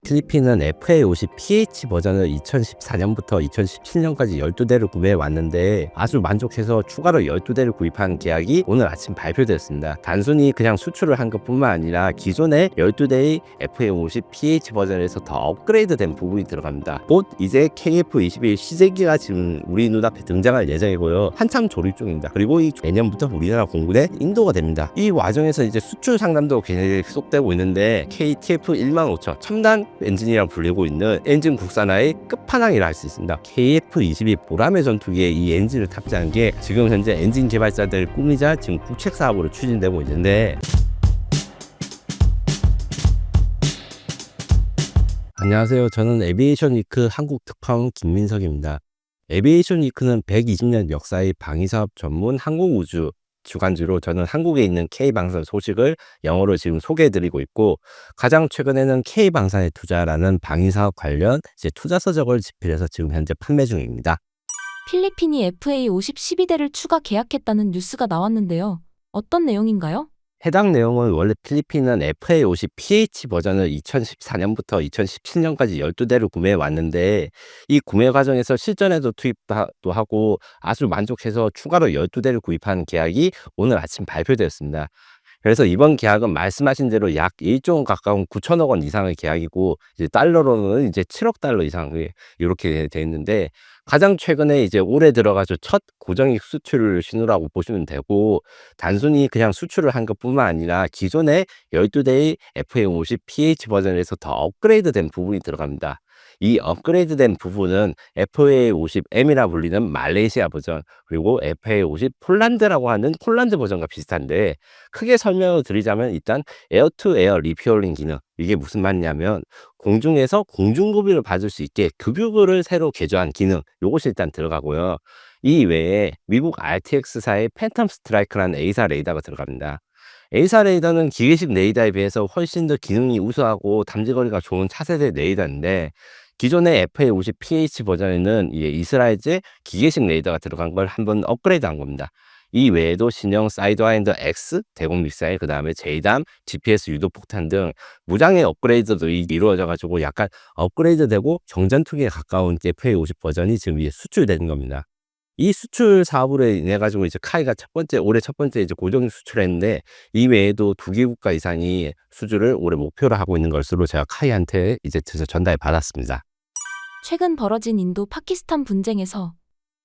필리핀은 FA50PH 버전을 2014년부터 2017년까지 12대를 구매해 왔는데 아주 만족해서 추가로 12대를 구입한 계약이 오늘 아침 발표되었습니다. 단순히 그냥 수출을 한 것뿐만 아니라 기존의 12대의 FA50PH 버전에서 더 업그레이드된 부분이 들어갑니다. 곧 이제 KF21 시제기가 지금 우리 눈앞에 등장할 예정이고요. 한참 조립 중입니다. 그리고 내년부터 우리나라 공군에 인도가 됩니다. 이 과정에서 이제 수출 상담도 계속되고 있는데 KTF 15000 첨단 엔진이라 불리고 있는 엔진 국산화의 끝판왕이라 할 수 있습니다. KF22 보라매 전투기에 이 엔진을 탑재한 게 지금 현재 엔진 개발자들 꿈이자 지금 국책 사업으로 추진되고 있는데, 안녕하세요. 저는 에비에이션 위크 한국 특파원 김민석입니다. 에비에이션 위크는 120년 역사의 방위사업 전문 항공우주 주간지로 저는 한국에 있는 K방산 소식을 영어로 지금 소개해드리고 있고, 가장 최근에는 K방산에 투자라는 방위사업 관련 투자 서적을 집필해서 지금 현재 판매 중입니다. 필리핀이 FA50 12대를 추가 계약했다는 뉴스가 나왔는데요. 어떤 내용인가요? 해당 내용은 원래 필리핀은 FA50PH 버전을 2014년부터 2017년까지 12대를 구매해 왔는데, 이 구매 과정에서 실전에도 투입도 하고 아주 만족해서 추가로 12대를 구입한 계약이 오늘 아침 발표되었습니다. 그래서 이번 계약은 말씀하신 대로 약 1조 원 가까운 9천억 원 이상의 계약이고, 이제 달러로는 이제 7억 달러 이상 이렇게 돼 있는데, 가장 최근에 이제 올해 들어가서 첫 고정익 수출 신호라고 보시면 되고, 단순히 그냥 수출을 한 것뿐만 아니라 기존의 12대의 FA50PH 버전에서 더 업그레이드된 부분이 들어갑니다. 이 업그레이드된 부분은 FA50M이라 불리는 말레이시아 버전, 그리고 FA50 폴란드라고 하는 폴란드 버전과 비슷한데, 크게 설명을 드리자면 일단 에어 투 에어 리퓨얼링 기능, 이게 무슨 말이냐면 공중에서 공중급유를 받을 수 있게 급유구를 새로 개조한 기능, 요것이 일단 들어가고요. 이 외에 미국 RTX사의 팬텀 스트라이크라는 A사 레이더가 들어갑니다. A사 레이더는 기계식 레이더에 비해서 훨씬 더 기능이 우수하고 담지거리가 좋은 차세대 레이더인데, 기존의 FA50PH 버전에는 이스라엘제 기계식 레이더가 들어간 걸 한번 업그레이드한 겁니다. 이 외에도 신형 사이드와인더 X 대공 미사일, 그 다음에 JDAM, GPS 유도 폭탄 등 무장의 업그레이드도 이루어져 가지고 약간 업그레이드되고 정전투기에 가까운 FA50 버전이 지금 수출되는 겁니다. 이 수출 사업으로 인해 가지고 이제 카이가 올해 첫 번째 이제 고정 수출했는데, 이 외에도 2개 국가 이상이 수주를 올해 목표로 하고 있는 것으로 제가 카이한테 이제 전달 받았습니다. 최근 벌어진 인도 파키스탄 분쟁에서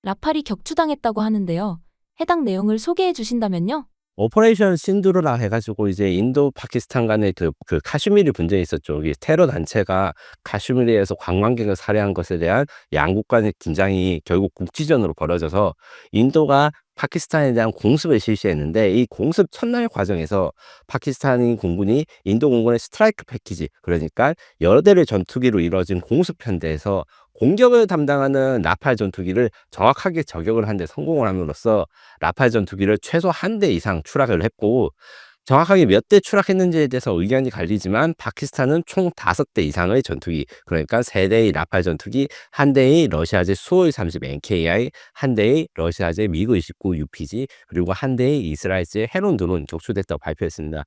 라팔이 격추당했다고 하는데요. 해당 내용을 소개해 주신다면요? 오퍼레이션 신두르라 해가지고 이제 인도 파키스탄 간의 그 카슈미르 분쟁이 있었죠. 이 테러 단체가 카슈미르에서 관광객을 살해한 것에 대한 양국 간의 긴장이 결국 국지전으로 벌어져서 인도가 파키스탄에 대한 공습을 실시했는데, 이 공습 첫날 과정에서 파키스탄 공군이 인도 공군의 스트라이크 패키지, 그러니까 여러 대의 전투기로 이루어진 공습 편대에서 공격을 담당하는 라팔 전투기를 정확하게 저격을 한 데 성공을 함으로써 라팔 전투기를 최소 한 대 이상 추락을 했고, 정확하게 몇 대 추락했는지에 대해서 의견이 갈리지만 파키스탄은 총 5대 이상의 전투기, 그러니까 3대의 라팔 전투기, 1대의 러시아제 수호이 30 NKI, 1대의 러시아제 미그 29 UPG, 그리고 1대의 이스라엘제 헤론 드론 격추됐다고 발표했습니다.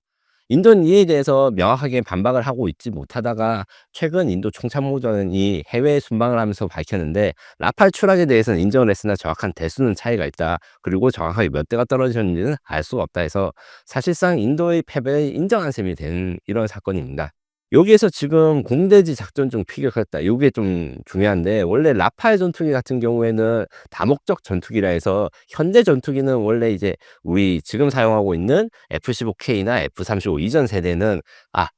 인도는 이에 대해서 명확하게 반박을 하고 있지 못하다가 최근 인도 총참모전이 해외에 순방을 하면서 밝혔는데, 라팔 추락에 대해서는 인정을 했으나 정확한 대수는 차이가 있다, 그리고 정확하게 몇 대가 떨어졌는지는 알 수가 없다 해서 사실상 인도의 패배를 인정한 셈이 되는 이런 사건입니다. 여기에서 지금 공대지 작전 중 피격했다, 이게 좀 중요한데, 원래 라팔 전투기 같은 경우에는 다목적 전투기라 해서 현대 전투기는 원래 이제 우리 지금 사용하고 있는 F-15K나 F-35 이전 세대는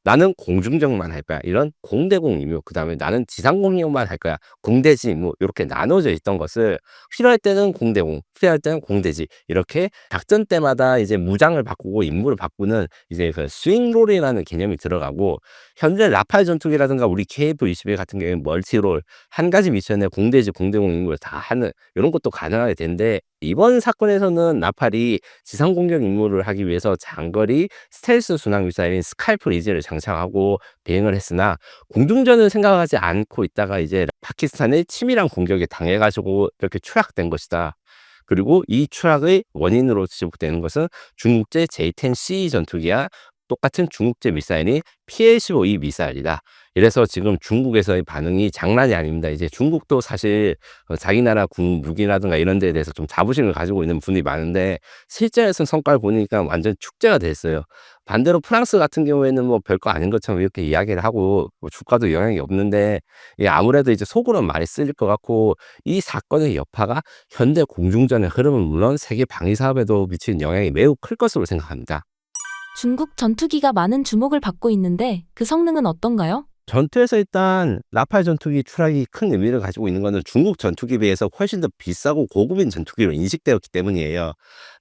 나는 공중정만 할 거야, 이런 공대공 임무, 그 다음에 나는 지상공 임무만 할 거야, 공대지 임무, 이렇게 나눠져 있던 것을 필요할 때는 공대공, 필요할 때는 공대지, 이렇게 작전 때마다 이제 무장을 바꾸고 임무를 바꾸는 이제 그 스윙롤이라는 개념이 들어가고, 현재 라팔 전투기라든가 우리 KF-21 같은 경우에는 멀티롤, 한 가지 미션에 공대지, 공대공 임무를 다 하는 이런 것도 가능하게 되는데, 이번 사건에서는 라팔이 지상 공격 임무를 하기 위해서 장거리 스텔스 순항 미사일인 스칼프 리즈를 장착하고 비행을 했으나, 공중전을 생각하지 않고 있다가 이제 파키스탄의 치밀한 공격에 당해가지고 이렇게 추락된 것이다. 그리고 이 추락의 원인으로 지목되는 것은 중국제 J-10C 전투기야 똑같은 중국제 미사일이 PL-15E 미사일이다. 이래서 지금 중국에서의 반응이 장난이 아닙니다. 이제 중국도 사실 자기 나라 군 무기라든가 이런 데에 대해서 좀 자부심을 가지고 있는 분이 많은데 실제에서 성과를 보니까 완전 축제가 됐어요. 반대로 프랑스 같은 경우에는 뭐 별거 아닌 것처럼 이렇게 이야기를 하고 뭐 주가도 영향이 없는데 아무래도 이제 속으로는 많이 쓸릴 것 같고 이 사건의 여파가 현대 공중전의 흐름은 물론 세계 방위 사업에도 미치는 영향이 매우 클 것으로 생각합니다. 중국 전투기가 많은 주목을 받고 있는데 그 성능은 어떤가요? 전투에서 일단 라팔 전투기 추락이 큰 의미를 가지고 있는 것은 중국 전투기에 비해서 훨씬 더 비싸고 고급인 전투기로 인식되었기 때문이에요.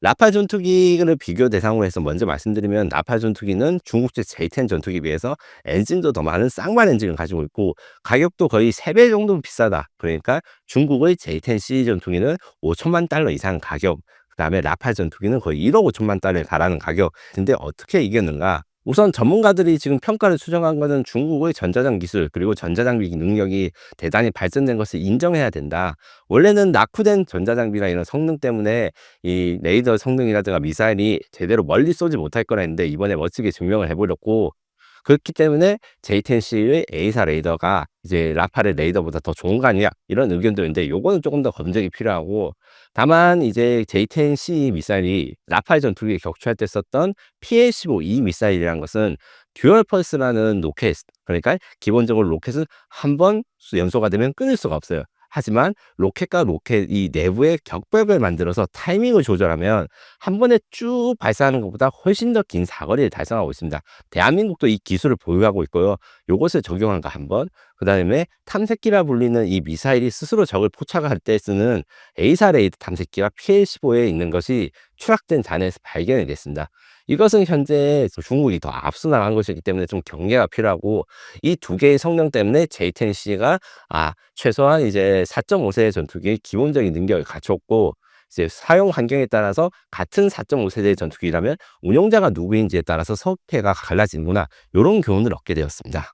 라팔 전투기를 비교 대상으로 해서 먼저 말씀드리면 라팔 전투기는 중국제 J10 전투기에 비해서 엔진도 더 많은 쌍만 엔진을 가지고 있고 가격도 거의 3배 정도 비싸다. 그러니까 중국의 J10C 전투기는 5천만 달러 이상 가격, 그다음에 라팔 전투기는 거의 1억 5천만 달러에 달하는 가격. 근데 어떻게 이겼는가? 우선 전문가들이 지금 평가를 수정한 것은 중국의 전자장 기술 그리고 전자장비 능력이 대단히 발전된 것을 인정해야 된다. 원래는 낙후된 전자장비나 이런 성능 때문에 이 레이더 성능이라든가 미사일이 제대로 멀리 쏘지 못할 거라 했는데 이번에 멋지게 증명을 해버렸고, 그렇기 때문에 J10C의 A사 레이더가 이제 라팔의 레이더보다 더 좋은 거 아니냐 이런 의견도 있는데 요거는 조금 더 검증이 필요하고, 다만 이제 J10C 미사일이 라팔 전투기에 격추할 때 썼던 PL-15E 미사일이라는 것은 듀얼 펄스라는 로켓, 그러니까 기본적으로 로켓은 한 번 연소가 되면 끊을 수가 없어요. 하지만 로켓과 로켓 이 내부에 격벽을 만들어서 타이밍을 조절하면 한 번에 쭉 발사하는 것보다 훨씬 더 긴 사거리를 달성하고 있습니다. 대한민국도 이 기술을 보유하고 있고요. 요것을 적용한 거 한 번, 그 다음에 탐색기라 불리는 이 미사일이 스스로 적을 포착할 때 쓰는 A사 레이더 탐색기가 PL-15에 있는 것이 추락된 잔해에서 발견이 됐습니다. 이것은 현재 중국이 더 앞서 나간 것이기 때문에 좀 경계가 필요하고, 이 두 개의 성능 때문에 J10C가 최소한 이제 4.5세대 전투기의 기본적인 능력을 갖췄고, 이제 사용 환경에 따라서 같은 4.5세대 전투기라면 운용자가 누구인지에 따라서 성패가 갈라지는구나, 이런 교훈을 얻게 되었습니다.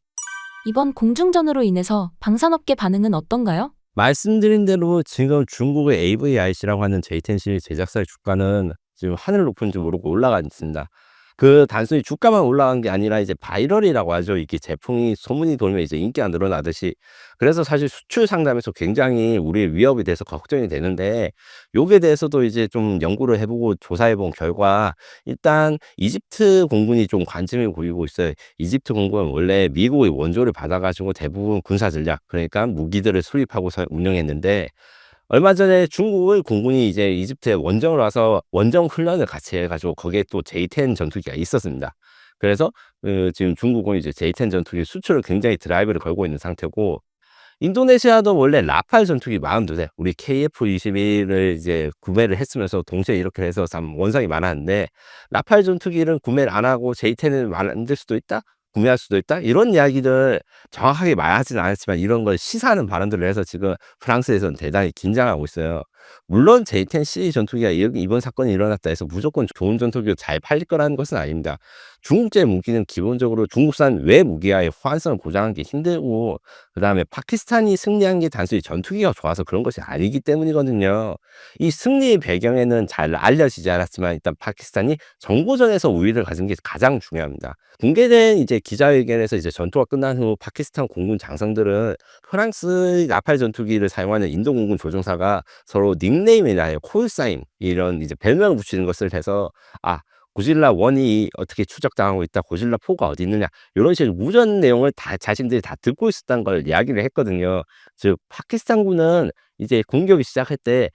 이번 공중전으로 인해서 방산업계 반응은 어떤가요? 말씀드린 대로 지금 중국의 AVIC라고 하는 J10C 제작사의 주가는 지금 하늘 높은 줄 모르고 올라가 있습니다. 그 단순히 주가만 올라간 게 아니라 이제 바이럴이라고 하죠. 이게 제품이 소문이 돌면 이제 인기가 늘어나듯이. 그래서 사실 수출 상담에서 굉장히 우리의 위협이 돼서 걱정이 되는데, 요게 대해서도 이제 좀 연구를 해보고 조사해 본 결과 일단 이집트 공군이 좀 관심을 보이고 있어요. 이집트 공군은 원래 미국의 원조를 받아가지고 대부분 군사 전략, 그러니까 무기들을 수입하고 운영했는데, 얼마 전에 중국의 공군이 이제 이집트에 원정을 와서 원정 훈련을 같이 해가지고 거기에 또 J10 전투기가 있었습니다. 그래서 지금 중국은 이제 J10 전투기 수출을 굉장히 드라이브를 걸고 있는 상태고, 인도네시아도 원래 라팔 전투기 42대, 우리 KF-21을 이제 구매를 했으면서 동시에 이렇게 해서 참 원상이 많았는데, 라팔 전투기를 구매를 안 하고 J10을 만들 수도 있다? 구매할 수도 있다? 이런 이야기들 정확하게 말하지는 않았지만 이런 걸 시사하는 발언들을 해서 지금 프랑스에서는 대단히 긴장하고 있어요. 물론 J10C 전투기가 이번 사건이 일어났다 해서 무조건 좋은 전투기로 잘 팔릴 거라는 것은 아닙니다. 중국제 무기는 기본적으로 중국산 외 무기와의 호환성을 보장하기 힘들고, 그 다음에 파키스탄이 승리한 게 단순히 전투기가 좋아서 그런 것이 아니기 때문이거든요. 이 승리의 배경에는 잘 알려지지 않았지만 일단 파키스탄이 정보전에서 우위를 가진 게 가장 중요합니다. 공개된 이제 기자회견에서 이제 전투가 끝난 후 파키스탄 공군 장성들은 프랑스 라팔 전투기를 사용하는 인도 공군 조종사가 서로 닉네임이나 콜사인 이런 이제 별명을 붙이는 것을 해서 고질라 1이 어떻게 추적당하고 있다, 고질라 4가 어디 있느냐, 이런 식으로 무전 내용을 다 자신들이 다 듣고 있었다는 걸 이야기를 했거든요. 즉 파키스탄군은 이제 공격이 시작할 때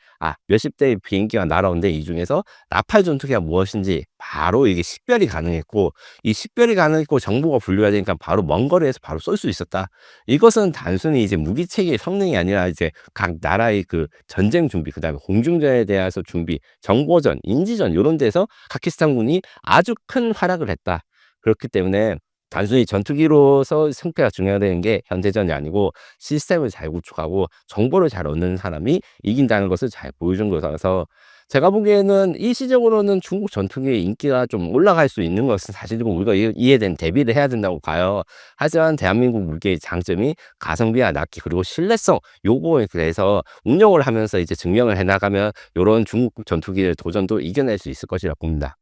몇십 대의 비행기가 날아오는데 이 중에서 라팔 전투기가 무엇인지 바로 이게 식별이 가능했고, 이 식별이 가능했고 정보가 분류가 되니까 바로 먼 거리에서 바로 쏠 수 있었다. 이것은 단순히 이제 무기 체계의 성능이 아니라 이제 각 나라의 그 전쟁 준비, 그다음에 공중전에 대해서 준비, 정보전, 인지전 이런 데서 파키스탄군이 아주 큰 활약을 했다. 그렇기 때문에 단순히 전투기로서 승패가 중요하다는 게 현대전이 아니고 시스템을 잘 구축하고 정보를 잘 얻는 사람이 이긴다는 것을 잘 보여준 거라서, 제가 보기에는 일시적으로는 중국 전투기의 인기가 좀 올라갈 수 있는 것은 사실이고 우리가 이에 대한 대비를 해야 된다고 봐요. 하지만 대한민국 무기의 장점이 가성비와 낫기 그리고 신뢰성, 요거에 대해서 운영을 하면서 이제 증명을 해나가면 이런 중국 전투기의 도전도 이겨낼 수 있을 것이라 봅니다.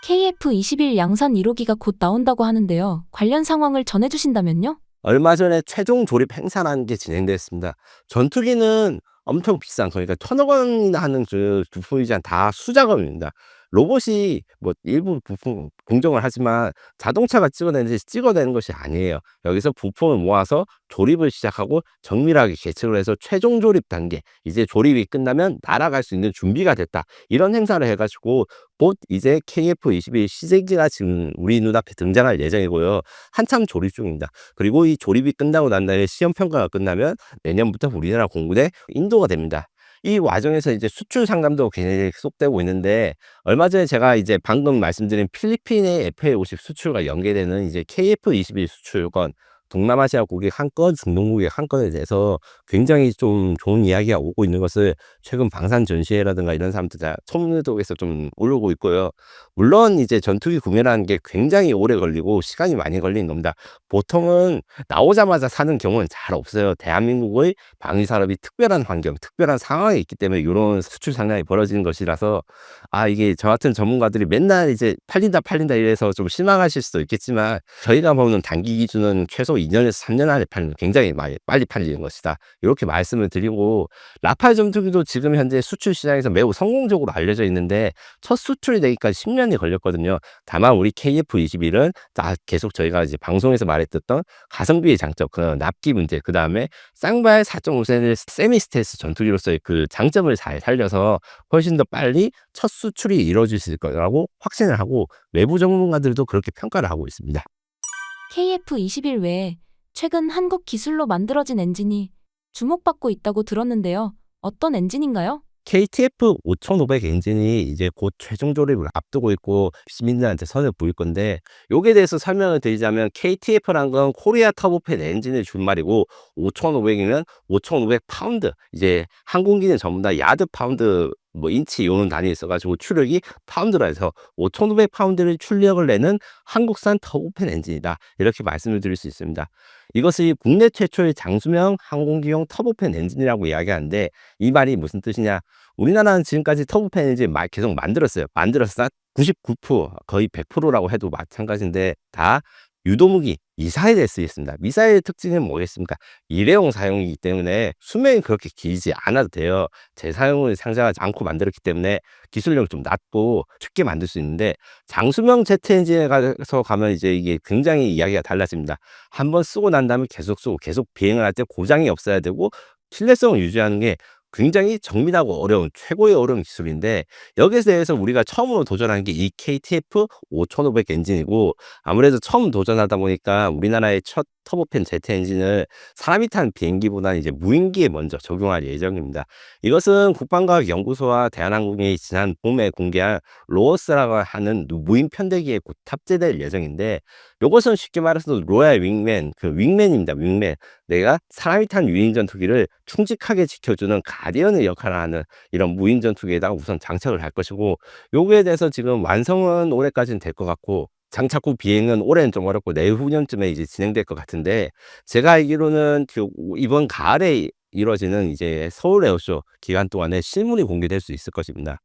KF-21 양산 1호기가 곧 나온다고 하는데요. 관련 상황을 전해주신다면요? 얼마 전에 최종 조립 행사라는 게 진행됐습니다. 전투기는 엄청 비싼, 그러니까 1,000억 원이나 하는 그 부품이지만 다 수작업입니다. 로봇이 뭐 일부 부품 공정을 하지만 자동차가 찍어내는 것이 아니에요. 여기서 부품을 모아서 조립을 시작하고 정밀하게 계측을 해서 최종 조립 단계, 이제 조립이 끝나면 날아갈 수 있는 준비가 됐다, 이런 행사를 해가지고 곧 이제 KF-21 시제기가 지금 우리 눈앞에 등장할 예정이고요. 한참 조립 중입니다. 그리고 이 조립이 끝나고 난 다음에 시험 평가가 끝나면 내년부터 우리나라 공군에 인도가 됩니다. 이 과정에서 이제 수출 상담도 계속되고 있는데, 얼마 전에 제가 이제 방금 말씀드린 필리핀의 FA-50 수출과 연계되는 이제 KF-21 수출권, 동남아시아 고객 한 건, 중동 고객 한 건에 대해서 굉장히 좀 좋은 이야기가 오고 있는 것을 최근 방산 전시회라든가 이런 사람들 다 소문에서 좀 오르고 있고요. 물론 이제 전투기 구매라는 게 굉장히 오래 걸리고 시간이 많이 걸리는 겁니다. 보통은 나오자마자 사는 경우는 잘 없어요. 대한민국의 방위 산업이 특별한 환경, 특별한 상황에 있기 때문에 이런 수출 상황이 벌어지는 것이라서, 이게 저 같은 전문가들이 맨날 이제 팔린다 팔린다 이래서 좀 실망하실 수도 있겠지만, 저희가 보는 단기 기준은 최소 2년에서 3년 안에 팔리는, 굉장히 많이 빨리 팔리는 것이다, 이렇게 말씀을 드리고, 라팔 전투기도 지금 현재 수출 시장에서 매우 성공적으로 알려져 있는데 첫 수출이 되기까지 10년이 걸렸거든요. 다만 우리 KF-21은 계속 저희가 이제 방송에서 말했던 가성비의 장점, 그 납기 문제, 그 다음에 쌍발 4.5세대 세미 스텔스 전투기로서의 그 장점을 잘 살려서 훨씬 더 빨리 첫 수출이 이루어질 거라고 확신을 하고, 외부 전문가들도 그렇게 평가를 하고 있습니다. KF-21 외에 최근 한국 기술로 만들어진 엔진이 주목받고 있다고 들었는데요. 어떤 엔진인가요? KTF 5500 엔진이 이제 곧 최종 조립을 앞두고 있고 시민들한테 선을 보일 건데, 요게 대해서 설명을 드리자면 KTF라는 건 코리아 터보팬 엔진의 줄말이고, 5500이면 5500 파운드, 이제 항공기는 전부 다 야드 파운드 뭐 인치 요는 단위 있어가지고 추력이 파운드라 해서 5500 파운드를 출력을 내는 한국산 터보팬 엔진이다, 이렇게 말씀을 드릴 수 있습니다. 이것이 국내 최초의 장수명 항공기용 터보팬 엔진이라고 이야기하는데, 이 말이 무슨 뜻이냐? 우리나라는 지금까지 터보팬 엔진 계속 만들었어요. 만들었어 99%, 거의 100%라고 해도 마찬가지인데, 다 유도무기, 미사일에 쓰였습니다. 미사일의 특징은 뭐겠습니까? 일회용 사용이기 때문에 수명이 그렇게 길지 않아도 돼요. 재사용을 상상하지 않고 만들었기 때문에 기술력이 좀 낮고 쉽게 만들 수 있는데, 장수명 제트 엔진에 가면 이제 이게 굉장히 이야기가 달라집니다. 한번 쓰고 난 다음에 계속 쓰고 계속 비행을 할 때 고장이 없어야 되고, 신뢰성을 유지하는 게 굉장히 정밀하고 어려운, 최고의 어려운 기술인데, 여기에 대해서 우리가 처음으로 도전한 게 이 KTF 5500 엔진이고, 아무래도 처음 도전하다 보니까 우리나라의 첫 터보팬 제트 엔진을 사람이 탄 비행기보다는 이제 무인기에 먼저 적용할 예정입니다. 이것은 국방과학연구소와 대한항공이 지난 봄에 공개한 로어스라고 하는 무인 편대기에 곧 탑재될 예정인데, 이것은 쉽게 말해서 로얄 윙맨, 그 윙맨입니다. 윙맨. 내가 사람이 탄 유인 전투기를 충직하게 지켜주는 가디언의 역할을 하는 이런 무인 전투기에다가 우선 장착을 할 것이고, 요거에 대해서 지금 완성은 올해까지는 될 것 같고, 장착 후 비행은 올해는 좀 어렵고 내후년쯤에 이제 진행될 것 같은데, 제가 알기로는 이번 가을에 이루어지는 이제 서울 에어쇼 기간 동안에 실물이 공개될 수 있을 것입니다.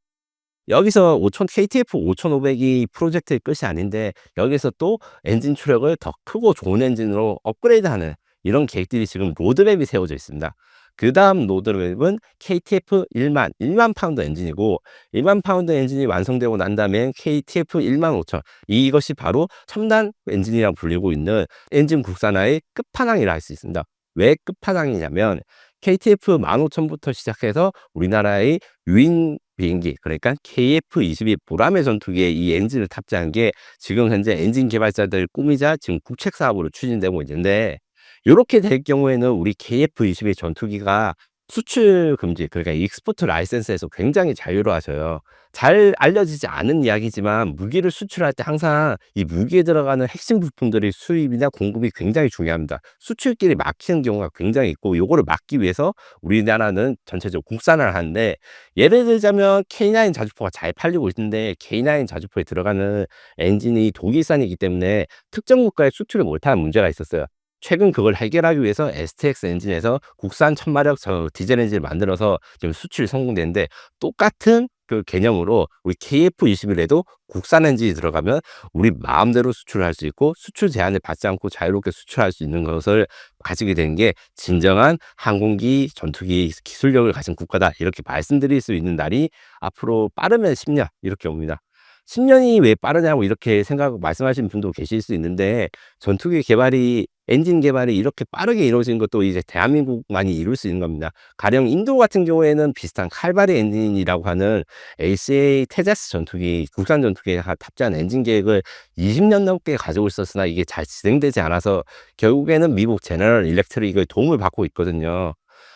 여기서 KTF 5500이 프로젝트의 끝이 아닌데, 여기서 또 엔진 추력을 더 크고 좋은 엔진으로 업그레이드하는 이런 계획들이 지금 로드맵이 세워져 있습니다. 그 다음 로드맵은 KTF 1만 파운드 엔진이고, 1만 파운드 엔진이 완성되고 난 다음에 KTF 15000, 이것이 바로 첨단 엔진이라고 불리고 있는 엔진 국산화의 끝판왕이라 할 수 있습니다. 왜 끝판왕이냐면, KTF 15000부터 시작해서 우리나라의 유인 비행기, 그러니까 KF-22 보라매 전투기에 이 엔진을 탑재한 게 지금 현재 엔진 개발자들 꿈이자 지금 국책 사업으로 추진되고 있는데, 이렇게 될 경우에는 우리 KF-22 전투기가 수출 금지, 그러니까 익스포트 라이센스에서 굉장히 자유로워져요. 잘 알려지지 않은 이야기지만, 무기를 수출할 때 항상 이 무기에 들어가는 핵심 부품들의 수입이나 공급이 굉장히 중요합니다. 수출길이 막히는 경우가 굉장히 있고, 요거를 막기 위해서 우리나라는 전체적으로 국산화를 하는데, 예를 들자면 K9 자주포가 잘 팔리고 있는데, K9 자주포에 들어가는 엔진이 독일산이기 때문에 특정 국가에 수출을 못하는 문제가 있었어요. 최근 그걸 해결하기 위해서 STX 엔진에서 국산 1000마력 디젤 엔진을 만들어서 지금 수출이 성공되는데, 똑같은 그 개념으로 우리 KF21에도 국산 엔진이 들어가면 우리 마음대로 수출을 할 수 있고 수출 제한을 받지 않고 자유롭게 수출할 수 있는 것을 가지게 되는 게 진정한 항공기 전투기 기술력을 가진 국가다, 이렇게 말씀드릴 수 있는 날이 앞으로 빠르면 10년 이렇게 옵니다. 10년이 왜 빠르냐고 이렇게 말씀하시는 분도 계실 수 있는데, 전투기 개발이 엔진 개발이 이렇게 빠르게 이루어지는 것도 이제 대한민국만이 이룰 수 있는 겁니다. 가령 인도 같은 경우에는 비슷한 칼바리 엔진이라고 하는 ACA 테자스 전투기, 국산 전투기에 탑재한 엔진 계획을 20년 넘게 가지고 있었으나 이게 잘 진행되지 않아서 결국에는 미국 제너럴 일렉트릭의 도움을 받고 있거든요.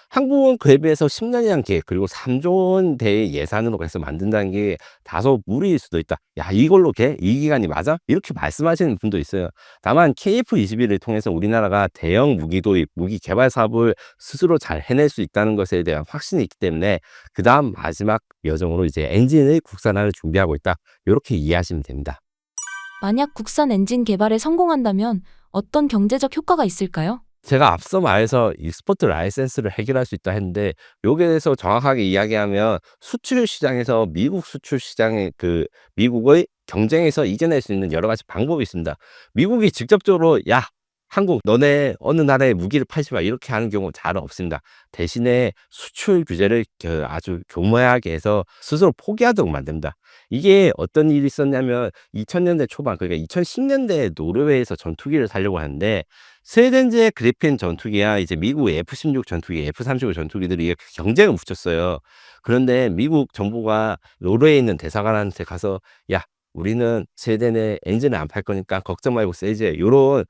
한국은 그에 비해서 10년이란 계획, 그리고 3조 원대의 예산으로 해서 만든다는 게 다소 무리일 수도 있다. 야, 이걸로 이 기간이 맞아? 이렇게 말씀하시는 분도 있어요. 다만 KF21을 통해서 우리나라가 대형 무기 도입, 무기 개발 사업을 스스로 잘 해낼 수 있다는 것에 대한 확신이 있기 때문에 그 다음 마지막 여정으로 이제 엔진의 국산화를 준비하고 있다, 이렇게 이해하시면 됩니다. 만약 국산 엔진 개발에 성공한다면 어떤 경제적 효과가 있을까요? 제가 앞서 말해서 익스포트 라이센스를 해결할 수 있다 했는데, 요게 대해서 정확하게 이야기하면 수출 시장에서 미국 수출 시장의 미국의 경쟁에서 이겨낼 수 있는 여러 가지 방법이 있습니다. 미국이 직접적으로 야, 한국 너네 어느 나라에 무기를 팔지 마, 이렇게 하는 경우 잘 없습니다. 대신에 수출 규제를 아주 교묘하게 해서 스스로 포기하도록 만듭니다. 이게 어떤 일이 있었냐면 2000년대 초반, 그러니까 2010년대에 노르웨이에서 전투기를 사려고 하는데, 스웨덴제 그리핀 전투기야 이제 미국 F-16 전투기, F-35 전투기들이 이렇게 경쟁을 붙였어요. 그런데 미국 정부가 노르웨이에 있는 대사관한테 가서 야, 우리는 스웨덴에 엔진을 안 팔 거니까 걱정 말고 세이지, 요런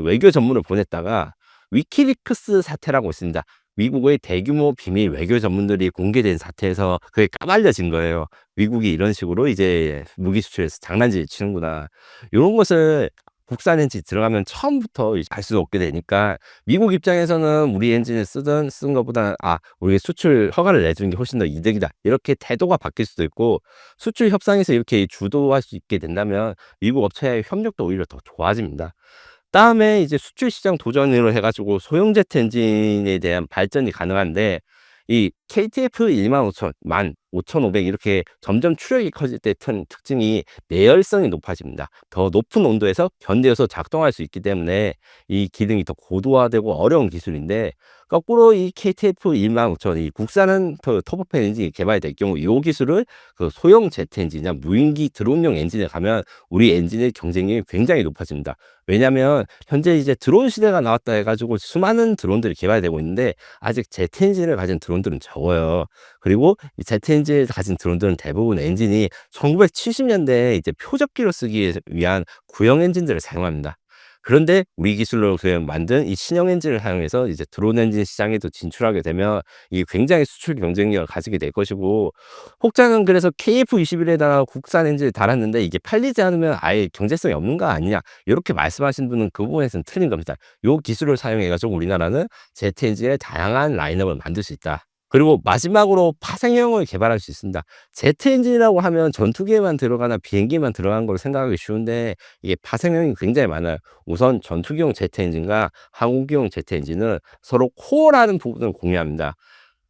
외교 전문을 보냈다가 위키리크스 사태라고 있습니다. 미국의 대규모 비밀 외교 전문들이 공개된 사태에서 그게 까발려진 거예요. 미국이 이런 식으로 이제 무기 수출에서 장난질 치는구나. 요런 것을 국산 엔진 들어가면 처음부터 알 수 없게 되니까 미국 입장에서는 우리 엔진을 쓴 것보다 우리 수출 허가를 내주는 게 훨씬 더 이득이다, 이렇게 태도가 바뀔 수도 있고, 수출 협상에서 이렇게 주도할 수 있게 된다면 미국 업체의 협력도 오히려 더 좋아집니다. 다음에 이제 수출 시장 도전으로 해가지고 소형 제트 엔진에 대한 발전이 가능한데, 이 KTF 15,000, 15,500 이렇게 점점 추력이 커질 때 특징이 내열성이 높아집니다. 더 높은 온도에서 견뎌서 작동할 수 있기 때문에 이 기능이 더 고도화되고 어려운 기술인데, 거꾸로 이 KTF 15,000, 이 국산은 터보팬 엔진이 개발될 경우 이 기술을 소형 제트 엔진이나 무인기 드론용 엔진에 가면 우리 엔진의 경쟁력이 굉장히 높아집니다. 왜냐하면 현재 이제 드론 시대가 나왔다 해가지고 수많은 드론들이 개발되고 있는데 아직 제트 엔진을 가진 드론들은 적어요. 그리고 이 제트 엔진을 가진 드론들은 대부분 엔진이 1970년대에 이제 표적기로 쓰기 위한 구형 엔진들을 사용합니다. 그런데 우리 기술로 만든 이 신형 엔진을 사용해서 이제 드론 엔진 시장에도 진출하게 되면 이게 굉장히 수출 경쟁력을 가지게 될 것이고, 혹자는 그래서 KF21에다가 국산 엔진을 달았는데 이게 팔리지 않으면 아예 경제성이 없는 거 아니냐, 이렇게 말씀하신 분은 그 부분에서는 틀린 겁니다. 이 기술을 사용해가지고 우리나라는 제트 엔진의 다양한 라인업을 만들 수 있다. 그리고 마지막으로 파생형을 개발할 수 있습니다. 제트 엔진이라고 하면 전투기에만 들어가나 비행기에만 들어간 걸 생각하기 쉬운데 이게 파생형이 굉장히 많아요. 우선 전투기용 제트 엔진과 항공기용 제트 엔진은 서로 코어라는 부분을 공유합니다.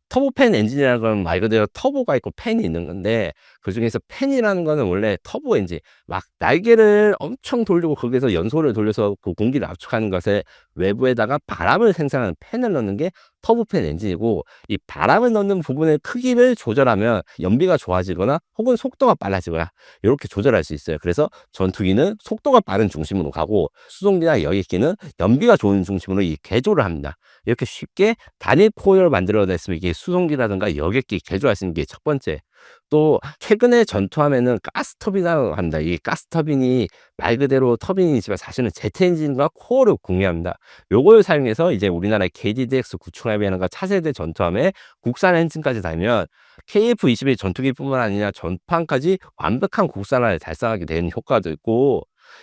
터보팬 엔진이라는 건 말 그대로 터보가 있고 팬이 있는 건데, 그중에서 팬이라는 거는 원래 터보 엔진, 막 날개를 엄청 돌리고 거기서 연소를 돌려서 그 공기를 압축하는 것에 외부에다가 바람을 생산하는 팬을 넣는 게 터보팬 엔진이고, 이 바람을 넣는 부분의 크기를 조절하면 연비가 좋아지거나 혹은 속도가 빨라지거나 이렇게 조절할 수 있어요. 그래서 전투기는 속도가 빠른 중심으로 가고 수송기나 여객기는 연비가 좋은 중심으로 이 개조를 합니다. 이렇게 쉽게 단일 코어를 만들어냈으면 이게 수송기라든가 여객기 개조할 수 있는 게 첫 번째. 또 최근에 전투함에는 가스터빈이라고 합니다. 이 가스터빈이 말 그대로 터빈이지만 사실은 제트 엔진과 코어를 공유합니다. 요걸 사용해서 이제 우리나라의 KDDX 구축함이라든가 차세대 전투함에 국산 엔진까지 달면 KF-21 전투기뿐만 아니라 전판까지 완벽한 국산화를 달성하게 되는 효과도 있고,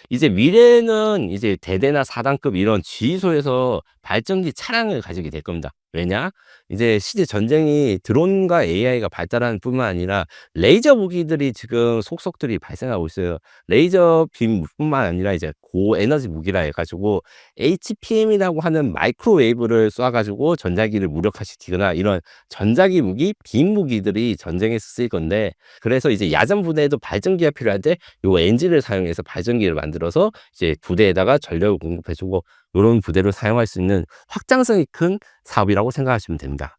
이제 미래는 이제 대대나 4단급 이런 지휘소에서 발전기 차량을 가지게 될 겁니다. 왜냐? 이제 시대 전쟁이 드론과 AI가 발달하는 뿐만 아니라 레이저 무기들이 지금 속속들이 발생하고 있어요. 레이저 빔뿐만 아니라 이제 고에너지 무기라 해가지고 HPM이라고 하는 마이크로웨이브를 쏴가지고 전자기를 무력화시키거나 이런 전자기 무기, 빔 무기들이 전쟁에 쓰일 건데, 그래서 이제 야전 부대에도 발전기가 필요할 때 요 엔진을 사용해서 발전기를 만들어서 이제 부대에다가 전력을 공급해주고, 요런 부대를 사용할 수 있는 확장성이 큰 사업이라고 생각하시면 됩니다.